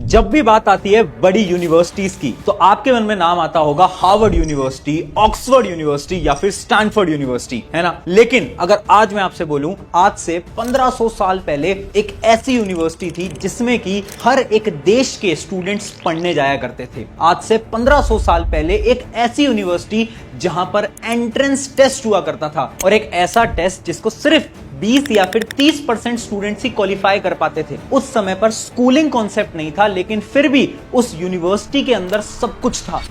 जब भी बात आती है बड़ी यूनिवर्सिटीज की तो आपके मन में नाम आता होगा हार्वर्ड यूनिवर्सिटी, ऑक्सफोर्ड यूनिवर्सिटी या फिर स्टैनफोर्ड यूनिवर्सिटी, है ना। लेकिन अगर आज मैं आपसे बोलूं, आज से 1500 साल पहले एक ऐसी यूनिवर्सिटी थी जिसमें कि हर एक देश के स्टूडेंट्स पढ़ने जाया करते थे। आज से 1500 साल पहले एक ऐसी यूनिवर्सिटी जहां पर एंट्रेंस टेस्ट हुआ करता था, और एक ऐसा टेस्ट जिसको सिर्फ 20 या फिर 30% स्टूडेंट्स ही क्वालिफाई कर पाते थे। उस समय पर स्कूलिंग कॉन्सेप्ट नहीं था, लेकिन फिर भी उस यूनिवर्सिटी के अंदर सब कुछ था।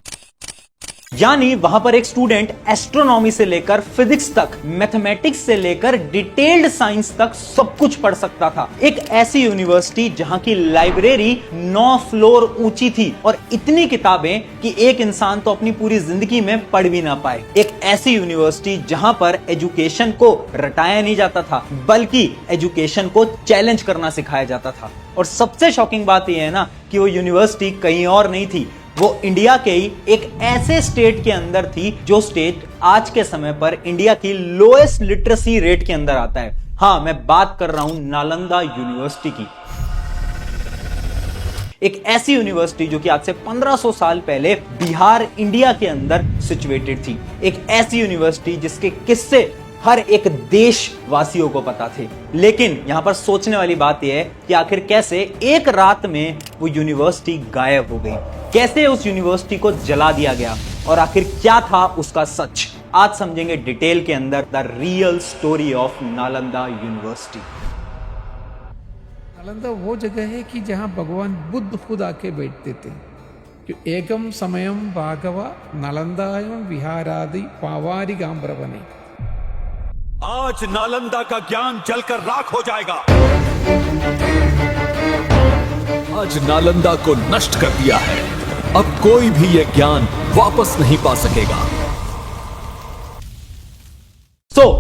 यानी वहां पर एक स्टूडेंट एस्ट्रोनॉमी से लेकर फिजिक्स तक, मैथमेटिक्स से लेकर डिटेल्ड साइंस तक सब कुछ पढ़ सकता था। एक ऐसी यूनिवर्सिटी जहां की लाइब्रेरी 9 फ्लोर ऊंची थी और इतनी किताबें कि एक इंसान तो अपनी पूरी जिंदगी में पढ़ भी ना पाए। एक ऐसी यूनिवर्सिटी जहां पर एजुकेशन को रटाया नहीं जाता था, बल्कि एजुकेशन को चैलेंज करना सिखाया जाता था। और सबसे शॉकिंग बात यह है ना कि वो यूनिवर्सिटी कहीं और नहीं थी, वो इंडिया के ही एक ऐसे स्टेट के अंदर थी जो स्टेट आज के समय पर इंडिया की लोएस्ट लिटरेसी रेट के अंदर आता है। हां, मैं बात कर रहा हूं नालंदा यूनिवर्सिटी की। एक ऐसी यूनिवर्सिटी जो कि आज से 1500 साल पहले बिहार, इंडिया के अंदर सिचुएटेड थी। एक ऐसी यूनिवर्सिटी जिसके किस्से हर एक देशवासियों को पता थे। लेकिन यहां पर सोचने वाली बात यह है कि आखिर कैसे एक रात में वो यूनिवर्सिटी गायब हो गई, कैसे उस यूनिवर्सिटी को जला दिया गया, और आखिर क्या था उसका सच। आज समझेंगे डिटेल के अंदर the real story of Nalanda university. Nalanda वो जगह है कि जहां भगवान बुद्ध खुद आके बैठते थे। कि एकम समयम भागवा नालंदायम विहारादि पावारी गांब्रवने। आज नालंदा का ज्ञान जलकर राख हो जाएगा। आज नालंदा को नष्ट कर दिया है। अब कोई भी यह ज्ञान वापस नहीं पा सकेगा।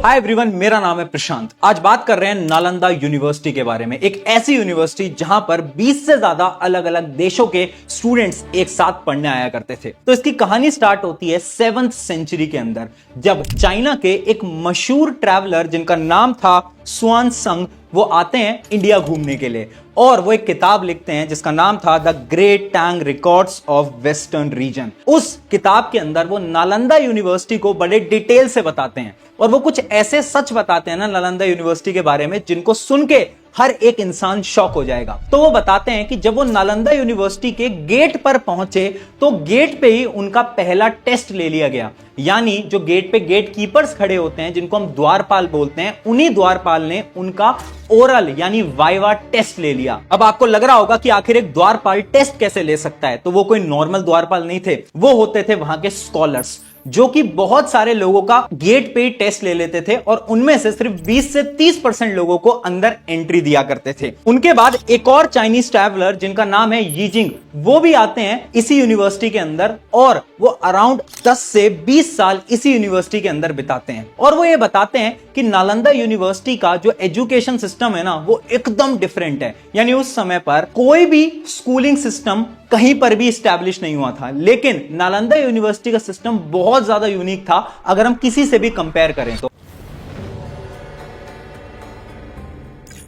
हाय एवरीवन, मेरा नाम है प्रशांत। आज बात कर रहे हैं नालंदा यूनिवर्सिटी के बारे में। एक ऐसी यूनिवर्सिटी जहां पर 20 से ज्यादा अलग अलग देशों के स्टूडेंट्स एक साथ पढ़ने आया करते थे। तो इसकी कहानी स्टार्ट होती है 7th सेंचुरी के अंदर, जब चाइना के एक मशहूर ट्रैवलर जिनका नाम था स्वान संग, वो आते हैं इंडिया घूमने के लिए, और वो एक किताब लिखते हैं जिसका नाम था the great Tang records of western region. उस किताब के अंदर वो नालंदा यूनिवर्सिटी को बड़े डिटेल से बताते हैं, और वो कुछ ऐसे सच बताते हैं ना नालंदा यूनिवर्सिटी के बारे में जिनको सुन के हर एक इंसान शॉक हो जाएगा। तो वो बताते हैं कि जब वो नालंदा यूनिवर्सिटी के गेट पर पहुंचे तो गेट पे ही उनका पहला टेस्ट ले लिया गया। यानी जो गेट पे गेट कीपर्स खड़े होते हैं, जिनको हम द्वारपाल बोलते हैं, उन्हीं द्वारपाल ने उनका ओरल यानी वाइवा टेस्ट ले लिया। अब आपको लग रहा होगा कि आखिर एक द्वारपाल टेस्ट कैसे ले सकता है, तो वो कोई नॉर्मल द्वारपाल नहीं थे, वो होते थे वहां के स्कॉलर्स, जो कि बहुत सारे लोगों का गेट पे ही टेस्ट ले लेते थे, और उनमें से सिर्फ 20 से 30% लोगों को अंदर एंट्री दिया करते थे। उनके बाद एक और चाइनीज ट्रैवलर जिनका नाम है यीजिंग, वो भी आते हैं इसी यूनिवर्सिटी के अंदर, और वो अराउंड 10 से 20 साल इसी यूनिवर्सिटी के अंदर बिताते हैं। और वो ये बताते हैं कि नालंदा यूनिवर्सिटी का जो एजुकेशन सिस्टम है ना, वो एकदम डिफरेंट है। यानी उस समय पर कोई भी स्कूलिंग सिस्टम कहीं पर भी स्टैब्लिश नहीं हुआ था, लेकिन नालंदा यूनिवर्सिटी का सिस्टम बहुत ज्यादा यूनिक था अगर हम किसी से भी कंपेयर करें तो।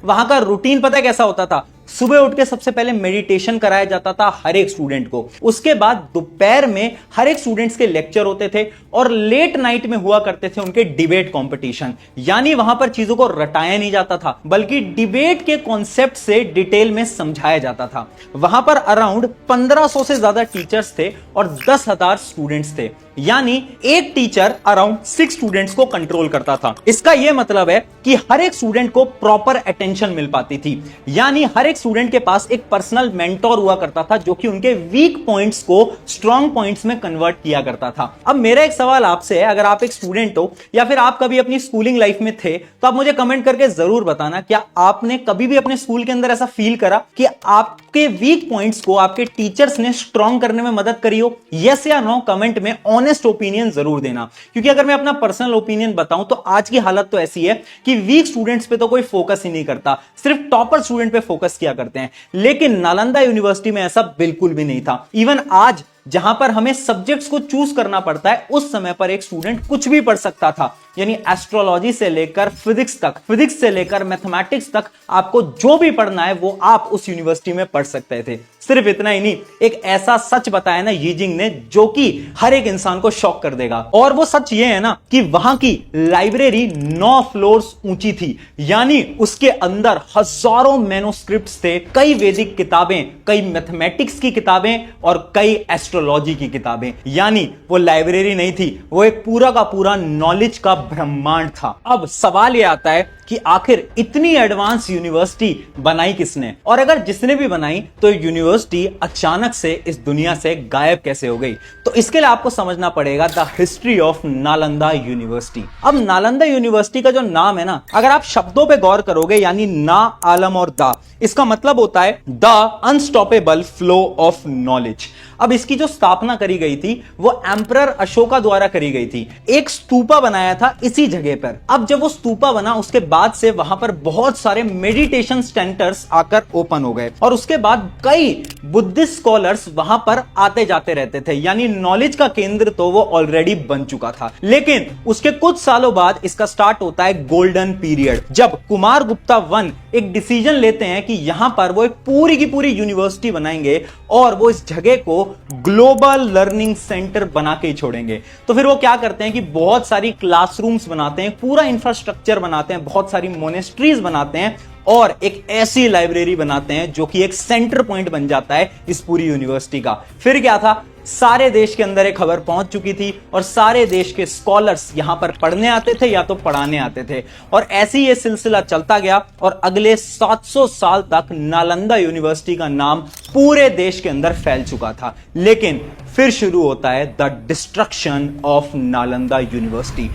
वहां का रूटीन पता है कैसा होता था? सुबह उठ के सबसे पहले मेडिटेशन कराया जाता था हर एक स्टूडेंट को। उसके बाद दोपहर में हर एक स्टूडेंट्स के लेक्चर होते थे, और लेट नाइट में हुआ करते थे उनके डिबेट कंपटीशन। यानी वहां पर चीजों को रटाया नहीं जाता था, बल्कि डिबेट के कॉन्सेप्ट से डिटेल में समझाया जाता था। वहां पर अराउंड 1500 से ज्यादा टीचर्स थे और 10,000 स्टूडेंट्स थे। यानी एक टीचर अराउंड 6 स्टूडेंट्स को कंट्रोल करता था। इसका यह मतलब है कि हर एक स्टूडेंट को प्रॉपर अटेंशन मिल पाती थी। यानी हर एक स्टूडेंट के पास एक पर्सनल मेंटोर हुआ करता था, जो कि उनके वीक पॉइंट्स को स्ट्रॉन्ग पॉइंट्स में कन्वर्ट किया करता था। अब मेरा एक सवाल आपसे है, अगर आप एक स्टूडेंट हो या फिर आप कभी अपनी स्कूलिंग लाइफ में थे, तो आप मुझे कमेंट करके जरूर बताना, क्या आपने कभी भी अपने स्कूल के अंदर ऐसा फील करा कि आपके वीक पॉइंट्स को आपके टीचर्स ने स्ट्रॉन्ग करने में मदद करी हो? यस या नो कमेंट में ऑनेस्ट ओपिनियन जरूर देना। क्योंकि अगर मैं अपना पर्सनल ओपिनियन बताऊं तो आज की हालत तो ऐसी है कि वीक स्टूडेंट्स पे तो कोई फोकस ही नहीं करता, सिर्फ टॉपर स्टूडेंट पे फोकस किया करते हैं। लेकिन नालंदा यूनिवर्सिटी में ऐसा बिल्कुल भी नहीं था। इवन आज जहां पर हमें सब्जेक्ट्स को चूज करना पड़ता है, उस समय पर एक स्टूडेंट कुछ भी पढ़ सकता था। यानी एस्ट्रोलॉजी से लेकर फिजिक्स तक, फिजिक्स से लेकर मैथमेटिक्स तक आपको जो भी पढ़ना है वो आप उस यूनिवर्सिटी में पढ़ सकते थे। सिर्फ इतना ही नहीं, एक ऐसा सच बताया ना यीजिंग ने जो कि हर एक इंसान को शॉक कर देगा। और वो सच ये है ना कि वहां की लाइब्रेरी 9 फ्लोर्स ऊंची थी, यानी उसके अंदर हजारों मैन्युस्क्रिप्ट्स थे, कई वैदिक किताबें, कई मैथमेटिक्स की किताबें और कई एस्ट्रोलॉजी की किताबें। यानी वो लाइब्रेरी नहीं थी, वो एक पूरा का पूरा नॉलेज का ब्रह्मांड था। अब सवाल ये आता है कि आखिर इतनी एडवांस यूनिवर्सिटी बनाई किसने, और अगर जिसने भी बनाई तो यूनिवर्सिटी अचानक से इस दुनिया से गायब कैसे हो गई। तो इसके लिए आपको समझना पड़ेगा the history of Nalanda university. अब नालंदा यूनिवर्सिटी का जो नाम है ना, अगर आप शब्दों पे गौर करोगे, यानी ना, आलम और दा, इसका मतलब होता है the unstoppable flow of knowledge. अब इसकी जो स्थापना करी गई थी वो एम्परर अशोका द्वारा करी गई थी। एक स्तूपा बनाया था इसी जगह पर। अब जब वो स्तूपा बना उसके बाद से वहां पर बहुत सारे मेडिटेशन सेंटर्स आकर ओपन हो गए, और उसके बाद कई बुद्धिस्ट स्कॉलर्स वहां पर आते जाते रहते थे, यानी नॉलेज का केंद्र तो वो ऑलरेडी बन चुका था। लेकिन उसके कुछ सालों बाद इसका स्टार्ट होता है गोल्डन पीरियड, जब कुमार गुप्ता वन एक डिसीजन लेते हैं कि यहां पर वो एक पूरी की पूरी यूनिवर्सिटी बनाएंगे और वो इस जगह को ग्लोबल लर्निंग सेंटर बना के ही छोड़ेंगे। तो फिर वो क्या करते हैं कि बहुत सारी क्लासरूम्स बनाते हैं, पूरा इंफ्रास्ट्रक्चर बनाते हैं, बहुत सारी मोनेस्ट्रीज बनाते हैं और एक ऐसी लाइब्रेरी बनाते हैं जो कि एक सेंटर पॉइंट बन जाता है इस पूरी यूनिवर्सिटी का। फिर क्या था, सारे देश के अंदर एक खबर पहुंच चुकी थी और सारे देश के स्कॉलर्स यहां पर पढ़ने आते थे या तो पढ़ाने आते थे, और ऐसे ही ये सिलसिला चलता गया और अगले 700 साल तक नालंदा यूनिवर्सिटी का नाम पूरे देश के अंदर फैल चुका था। लेकिन फिर शुरू होता है the destruction of Nalanda university.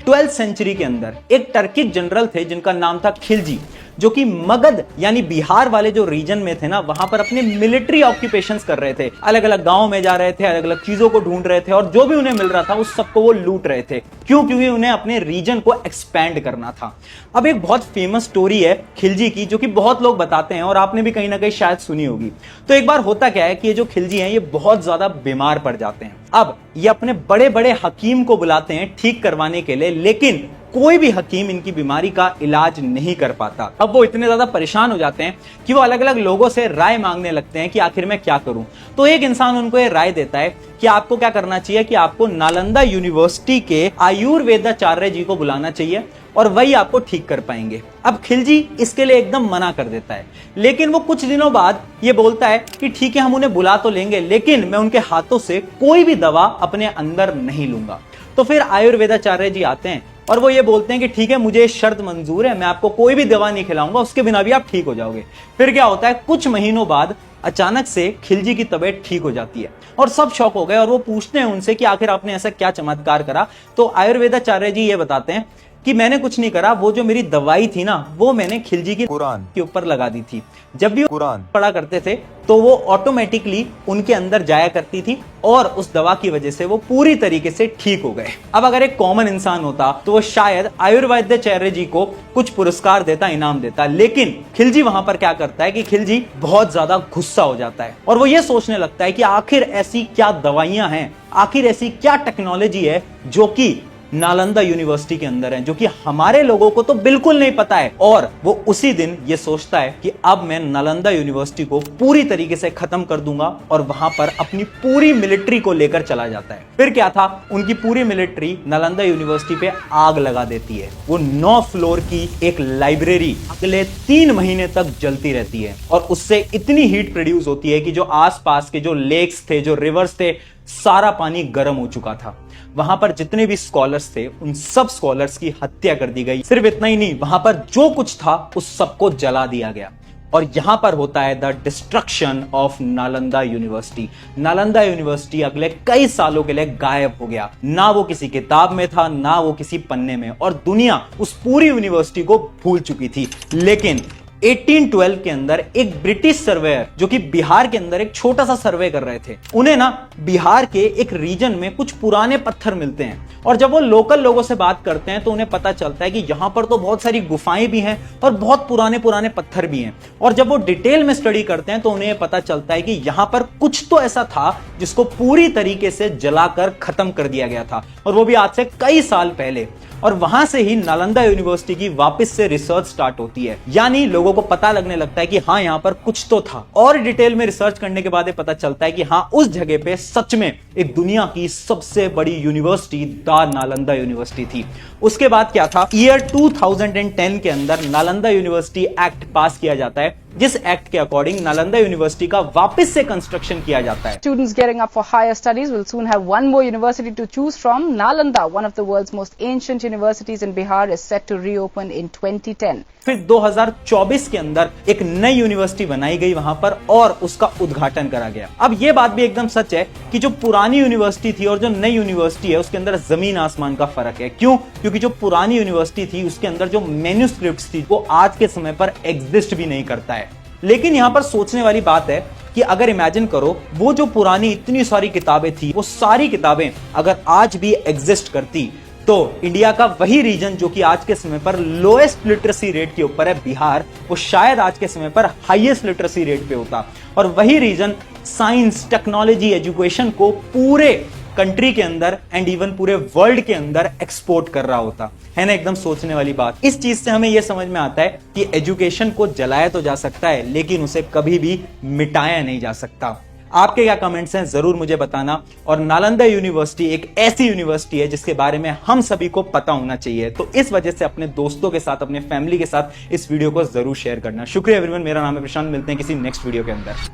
12th century के अंदर एक टर्किक जनरल थे जिनका नाम था खिलजी, जो कि मगध यानी बिहार वाले जो रीजन में थे ना, वहां पर अपने मिलिट्री ऑक्यूपेशंस कर रहे थे, अलग अलग गांवों में जा रहे थे, अलग अलग चीजों को ढूंढ रहे थे और जो भी उन्हें मिल रहा था उस सबको वो लूट रहे थे। क्यों? क्योंकि उन्हें अपने रीजन को एक्सपैंड करना था। अब एक बहुत फेमस स्टोरी है खिलजी की जो कि बहुत लोग बताते हैं और आपने भी कहीं ना कहीं शायद सुनी होगी। तो एक बार होता क्या है कि ये जो खिलजी हैं ये बहुत ज्यादा बीमार पड़ जाते हैं। अब ये अपने बड़े बड़े हकीम को बुलाते हैं ठीक करवाने के लिए, लेकिन कोई भी हकीम इनकी बीमारी का इलाज नहीं कर पाता। अब वो इतने ज्यादा परेशान हो जाते हैं कि वो अलग अलग लोगों से राय मांगने लगते हैं कि आखिर मैं क्या करूं। तो एक इंसान उनको ये राय देता है कि आपको क्या करना चाहिए कि आपको नालंदा यूनिवर्सिटी के आयुर्वेदाचार्य जी को बुलाना चाहिए और वही आपको ठीक कर पाएंगे। अब खिलजी इसके लिए एकदम मना कर देता है, लेकिन वो कुछ दिनों बाद ये बोलता है कि ठीक है हम उन्हें बुला तो लेंगे, लेकिन मैं उनके हाथों से कोई भी दवा अपने अंदर नहीं लूंगा। तो फिर आयुर्वेदाचार्य जी आते हैं और वो ये बोलते हैं कि ठीक है मुझे शर्त मंजूर है, मैं आपको कोई भी दवा नहीं खिलाऊंगा, उसके बिना भी आप ठीक हो जाओगे। फिर क्या होता है, कुछ महीनों बाद अचानक से खिलजी की तबीयत ठीक हो जाती है और सब शौक हो गए और वो पूछते हैं उनसे कि आखिर आपने ऐसा क्या चमत्कार करा। तो आयुर्वेदाचार्य जी ये बताते हैं कि मैंने कुछ नहीं करा, वो जो मेरी दवाई थी ना वो मैंने खिलजी की कुरान के ऊपर लगा दी थी। जब भी कुरान पढ़ा करते थे तो वो ऑटोमेटिकली उनके अंदर जाया करती थी और उस दवा की वजह से वो पूरी तरीके से ठीक हो गए। अब अगर एक कॉमन इंसान होता तो वो शायद आयुर्वेदाचार्य जी को कुछ पुरस्कार देता, इनाम देता, लेकिन खिलजी वहां पर क्या करता है कि खिलजी बहुत ज्यादा गुस्सा हो जाता है और वो ये सोचने लगता है कि आखिर ऐसी क्या दवाइयां हैं, आखिर ऐसी क्या टेक्नोलॉजी है जो कि नालंदा यूनिवर्सिटी के अंदर है, जो कि हमारे लोगों को तो बिल्कुल नहीं पता है। और वो उसी दिन ये सोचता है कि अब मैं नालंदा यूनिवर्सिटी को पूरी तरीके से खत्म कर दूंगा और वहां पर अपनी पूरी मिलिट्री को लेकर चला जाता है। फिर क्या था, उनकी पूरी मिलिट्री नालंदा यूनिवर्सिटी पे आग लगा देती है। वो 9 फ्लोर की एक लाइब्रेरी अगले 3 महीने तक जलती रहती है और उससे इतनी हीट प्रोड्यूस होती है कि जो आसपास के जो लेक्स थे, जो रिवर्स थे, सारा पानी गर्म हो चुका था। वहां पर जितने भी स्कॉलर्स थे उन सब स्कॉलर्स की हत्या कर दी गई। सिर्फ इतना ही नहीं, वहां पर जो कुछ था उस सबको जला दिया गया। और यहां पर होता है the destruction of Nalanda university. Nalanda university अगले कई सालों के लिए गायब हो गया, ना वो किसी किताब में था, ना वो किसी पन्ने में, और दुनिया उस पूरी यूनिवर्सिटी को भूल चुकी थी। लेकिन 1812 के अंदर एक ब्रिटिश सर्वेयर जो कि बिहार के अंदर एक छोटा सा सर्वे कर रहे थे, उन्हें ना बिहार के एक रीजन में कुछ पुराने पत्थर मिलते हैं और जब वो लोकल लोगों से बात करते हैं तो उन्हें पता चलता है कि यहां पर तो बहुत सारी गुफाएं भी हैं और बहुत पुराने पुराने पत्थर भी हैं। और जब वो डिटेल में स्टडी करते हैं तो उन्हें पता चलता है कि यहां पर कुछ तो ऐसा था जिसको पूरी तरीके से जलाकर खत्म कर दिया गया था, और वो भी आज से कई साल पहले। और वहां से ही नालंदा यूनिवर्सिटी की वापस से रिसर्च स्टार्ट होती है, यानी लोगों को पता लगने लगता है कि हाँ यहां पर कुछ तो था। और डिटेल में रिसर्च करने के बाद पता चलता है कि हाँ उस जगह पे सच में एक दुनिया की सबसे बड़ी यूनिवर्सिटी द नालंदा यूनिवर्सिटी थी। उसके बाद क्या था, ईयर 2010 के अंदर नालंदा यूनिवर्सिटी एक्ट पास किया जाता है, जिस एक्ट के अकॉर्डिंग नालंदा यूनिवर्सिटी का वापस से कंस्ट्रक्शन किया जाता है। Students gearing up for higher studies will soon have one more university to choose from. Nalanda, one of the world's most ancient universities in Bihar, is set to reopen in 2010. फिर 2024 के अंदर एक नई university बनाई गई वहां पर और उसका उद्घाटन करा गया। अब यह बात भी एकदम सच है कि जो पुरानी यूनिवर्सिटी थी और जो नई यूनिवर्सिटी है उसके अंदर जमीन आसमान का फर्क है। क्यों? क्योंकि जो पुरानी यूनिवर्सिटी थी उसके अंदर जो मैन्युस्क्रिप्ट्स थी वो आज के समय पर एग्जिस्ट भी नहीं करता है। लेकिन यहां पर सोचने वाली बात है कि अगर इमेजिन करो वो जो पुरानी इतनी सारी किताबें थी, वो सारी किताबें अगर आज भी एग्जिस्ट करती तो इंडिया का वही रीजन जो कि आज के समय पर लोएस्ट लिटरेसी रेट के ऊपर है, बिहार, वो शायद आज के समय पर हाईएस्ट लिटरेसी रेट पे होता। और वही रीजन साइंस, टेक्नोलॉजी, एजुकेशन को पूरे कंट्री के अंदर एंड इवन पूरे वर्ल्ड के अंदर एक्सपोर्ट कर रहा होता है ना। एकदम सोचने वाली बात। इस चीज से हमें यह समझ में आता है कि एजुकेशन को जलाया तो जा सकता है लेकिन उसे कभी भी मिटाया नहीं जा सकता। आपके क्या कमेंट्स हैं जरूर मुझे बताना। और नालंदा यूनिवर्सिटी एक ऐसी यूनिवर्सिटी है जिसके बारे में हम सभी को पता होना चाहिए, तो इस वजह से अपने दोस्तों के साथ, अपने फैमिली के साथ इस वीडियो को जरूर शेयर करना। शुक्रिया एवरीवन, मेरा नाम है प्रशांत। मिलते हैं किसी नेक्स्ट वीडियो के अंदर।